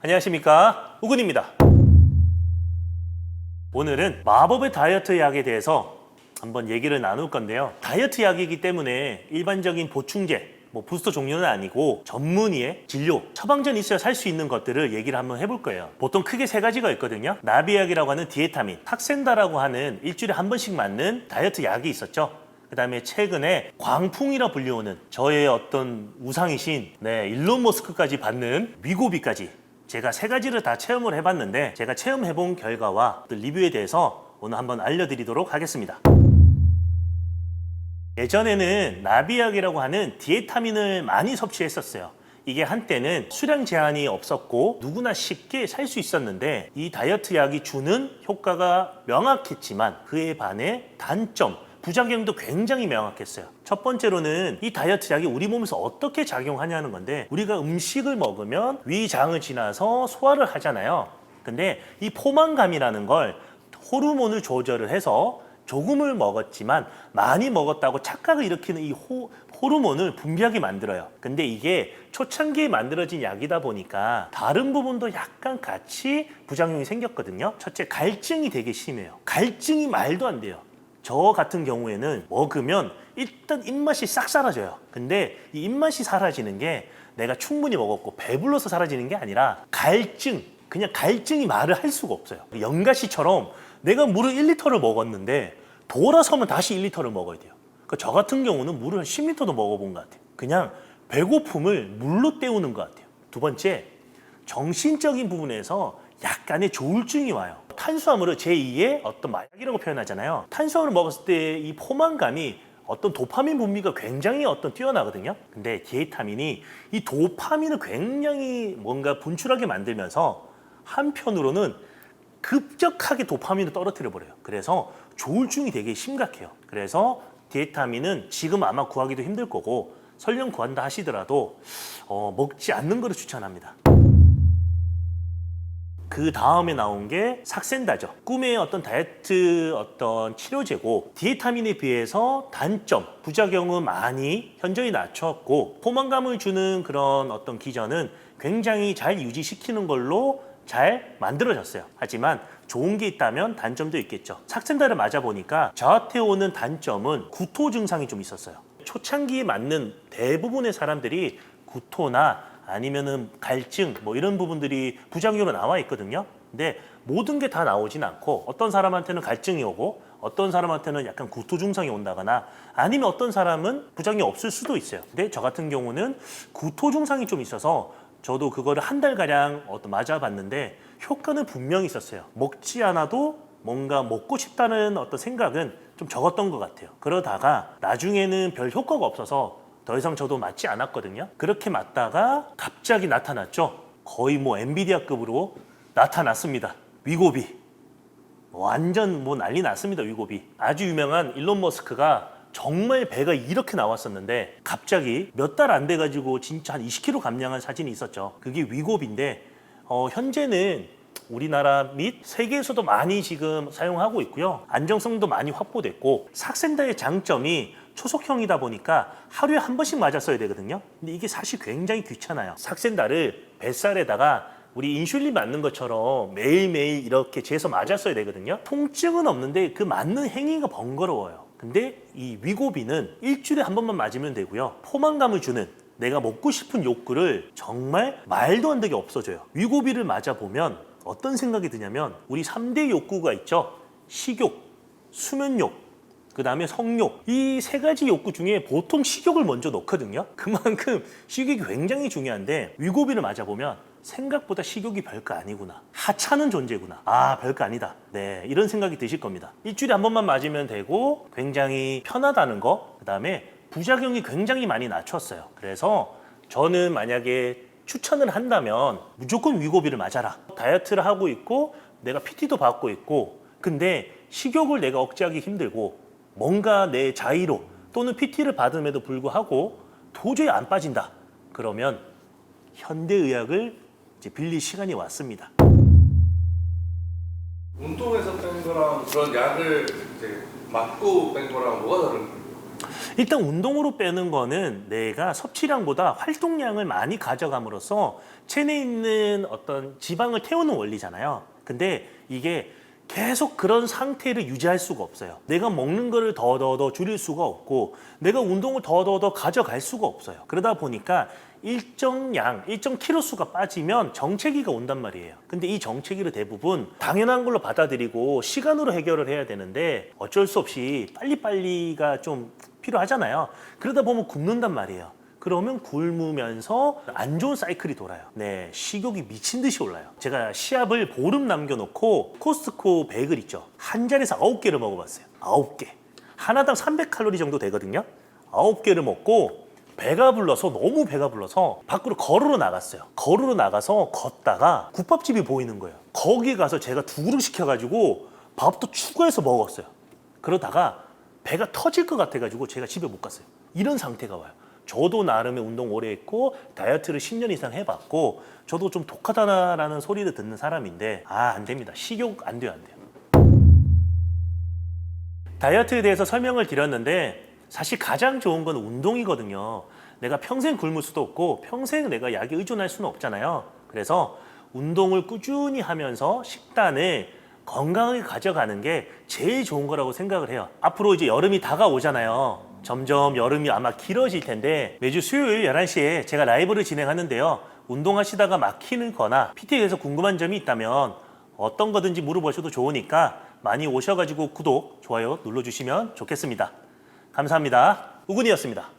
안녕하십니까, 우근입니다. 오늘은 마법의 다이어트 약에 대해서 한번 얘기를 나눌 건데요. 다이어트 약이기 때문에 일반적인 보충제, 부스터 종류는 아니고 전문의의 진료, 처방전이 있어야 살 수 있는 것들을 얘기를 한번 해볼 거예요. 보통 크게 세 가지가 있거든요. 나비약이라고 하는 디에타민, 삭센다라고 하는 일주일에 한 번씩 맞는 다이어트 약이 있었죠. 그 다음에 최근에 광풍이라 불리우는 저의 어떤 우상이신 일론 머스크까지 받는 위고비까지, 제가 세 가지를 다 체험을 해봤는데, 제가 체험해본 결과와 리뷰에 대해서 오늘 한번 알려드리도록 하겠습니다. 예전에는 나비약이라고 하는 디에타민을 많이 섭취했었어요. 이게 한때는 수량 제한이 없었고 누구나 쉽게 살 수 있었는데, 이 다이어트 약이 주는 효과가 명확했지만 그에 반해 단점, 부작용도 굉장히 명확했어요. 첫 번째로는 이 다이어트 약이 우리 몸에서 어떻게 작용하냐는 건데, 우리가 음식을 먹으면 위장을 지나서 소화를 하잖아요. 근데 이 포만감이라는 걸 호르몬을 조절을 해서 조금을 먹었지만 많이 먹었다고 착각을 일으키는 이 호르몬을 분비하게 만들어요. 근데 이게 초창기에 만들어진 약이다 보니까 다른 부분도 약간 같이 부작용이 생겼거든요. 첫째, 갈증이 되게 심해요. 갈증이 말도 안 돼요. 저 같은 경우에는 먹으면 일단 입맛이 싹 사라져요. 근데 이 입맛이 사라지는 게 내가 충분히 먹었고 배불러서 사라지는 게 아니라 그냥 갈증이 말을 할 수가 없어요. 영가씨처럼 내가 물을 1리터를 먹었는데 돌아서면 다시 1리터를 먹어야 돼요. 그러니까 저 같은 경우는 물을 한 10리터도 먹어본 것 같아요. 그냥 배고픔을 물로 때우는 것 같아요. 두 번째, 정신적인 부분에서 약간의 조울증이 와요. 탄수화물을 제2의 어떤 마약이라고 표현하잖아요. 탄수화물을 먹었을 때 이 포만감이 어떤 도파민 분비가 굉장히 뛰어나거든요. 근데 디에타민이 이 도파민을 굉장히 뭔가 분출하게 만들면서 한편으로는 급격하게 도파민을 떨어뜨려 버려요. 그래서 조울증이 되게 심각해요. 그래서 디에타민은 지금 아마 구하기도 힘들 거고, 설령 구한다 하시더라도 먹지 않는 것을 추천합니다. 그 다음에 나온 게 삭센다죠. 꿈의 어떤 다이어트 치료제고, 디에타민에 비해서 단점, 부작용은 많이 현저히 낮췄고, 포만감을 주는 그런 기전은 굉장히 잘 유지시키는 걸로 잘 만들어졌어요. 하지만 좋은 게 있다면 단점도 있겠죠. 삭센다를 맞아보니까 저한테 오는 단점은 구토 증상이 좀 있었어요. 초창기에 맞는 대부분의 사람들이 구토나 아니면은 갈증 이런 부분들이 부작용으로 나와 있거든요. 근데 모든 게 다 나오진 않고, 어떤 사람한테는 갈증이 오고 어떤 사람한테는 약간 구토 증상이 온다거나, 아니면 어떤 사람은 부작용이 없을 수도 있어요. 근데 저 같은 경우는 구토 증상이 좀 있어서 저도 그거를 한 달가량 맞아봤는데 효과는 분명히 있었어요. 먹지 않아도 뭔가 먹고 싶다는 생각은 좀 적었던 것 같아요. 그러다가 나중에는 별 효과가 없어서 더 이상 저도 맞지 않았거든요. 그렇게 맞다가 갑자기 나타났죠. 거의 엔비디아급으로 나타났습니다. 위고비. 완전 난리 났습니다. 위고비. 아주 유명한 일론 머스크가 정말 배가 이렇게 나왔었는데 갑자기 몇 달 안 돼가지고 진짜 한 20kg 감량한 사진이 있었죠. 그게 위고비인데 현재는 우리나라 및 세계에서도 많이 지금 사용하고 있고요. 안정성도 많이 확보됐고, 삭센다의 장점이 초속형이다 보니까 하루에 한 번씩 맞았어야 되거든요. 근데 이게 사실 굉장히 귀찮아요. 삭센다를 뱃살에다가 우리 인슐린 맞는 것처럼 매일매일 이렇게 재서 맞았어야 되거든요. 통증은 없는데 그 맞는 행위가 번거로워요. 근데 이 위고비는 일주일에 한 번만 맞으면 되고요. 포만감을 주는, 내가 먹고 싶은 욕구를 정말 말도 안 되게 없어져요. 위고비를 맞아보면 어떤 생각이 드냐면, 우리 3대 욕구가 있죠. 식욕, 수면욕, 그 다음에 성욕. 이 세 가지 욕구 중에 보통 식욕을 먼저 넣거든요. 그만큼 식욕이 굉장히 중요한데, 위고비를 맞아보면 생각보다 식욕이 별거 아니구나, 하찮은 존재구나, 별거 아니다, 이런 생각이 드실 겁니다. 일주일에 한 번만 맞으면 되고 굉장히 편하다는 거, 그 다음에 부작용이 굉장히 많이 낮췄어요. 그래서 저는 만약에 추천을 한다면 무조건 위고비를 맞아라. 다이어트를 하고 있고 내가 PT도 받고 있고, 근데 식욕을 내가 억제하기 힘들고 뭔가 내 자의로 또는 PT를 받음에도 불구하고 도저히 안 빠진다, 그러면 현대의학을 이제 빌릴 시간이 왔습니다. 운동에서 뺀 거랑 그런 약을 이제 맞고 뺀 거랑 뭐가 다른 거예요? 일단 운동으로 빼는 거는 내가 섭취량보다 활동량을 많이 가져감으로써 체내에 있는 어떤 지방을 태우는 원리잖아요. 근데 이게 계속 그런 상태를 유지할 수가 없어요. 내가 먹는 거를 더 줄일 수가 없고 내가 운동을 더 가져갈 수가 없어요. 그러다 보니까 일정 양, 일정 키로 수가 빠지면 정체기가 온단 말이에요. 근데 이 정체기를 대부분 당연한 걸로 받아들이고 시간으로 해결을 해야 되는데 어쩔 수 없이 빨리빨리가 좀 필요하잖아요. 그러다 보면 굶는단 말이에요. 그러면 굶으면서 안 좋은 사이클이 돌아요. 네, 식욕이 미친 듯이 올라요. 제가 시합을 보름 남겨놓고 코스트코 베이글 있죠. 한 자리에서 9개를 먹어봤어요. 9개. 하나당 300칼로리 정도 되거든요. 9개를 먹고 배가 불러서 너무 배가 불러서 밖으로 걸으러 나갔어요. 걸으러 나가서 걷다가 국밥집이 보이는 거예요. 거기 가서 제가 2그릇 시켜가지고 밥도 추가해서 먹었어요. 그러다가 배가 터질 것 같아가지고 제가 집에 못 갔어요. 이런 상태가 와요. 저도 나름의 운동 오래 했고 다이어트를 10년 이상 해봤고 저도 좀 독하다라는 소리를 듣는 사람인데 안 됩니다. 식욕 안 돼요. 다이어트에 대해서 설명을 드렸는데 사실 가장 좋은 건 운동이거든요. 내가 평생 굶을 수도 없고 평생 내가 약에 의존할 수는 없잖아요. 그래서 운동을 꾸준히 하면서 식단을 건강하게 가져가는 게 제일 좋은 거라고 생각을 해요. 앞으로 이제 여름이 다가오잖아요. 점점 여름이 아마 길어질 텐데 매주 수요일 11시에 제가 라이브를 진행하는데요. 운동하시다가 막히는 거나 PT에 대해서 궁금한 점이 있다면 어떤 거든지 물어보셔도 좋으니까 많이 오셔가지고 구독, 좋아요 눌러주시면 좋겠습니다. 감사합니다. 우군이었습니다.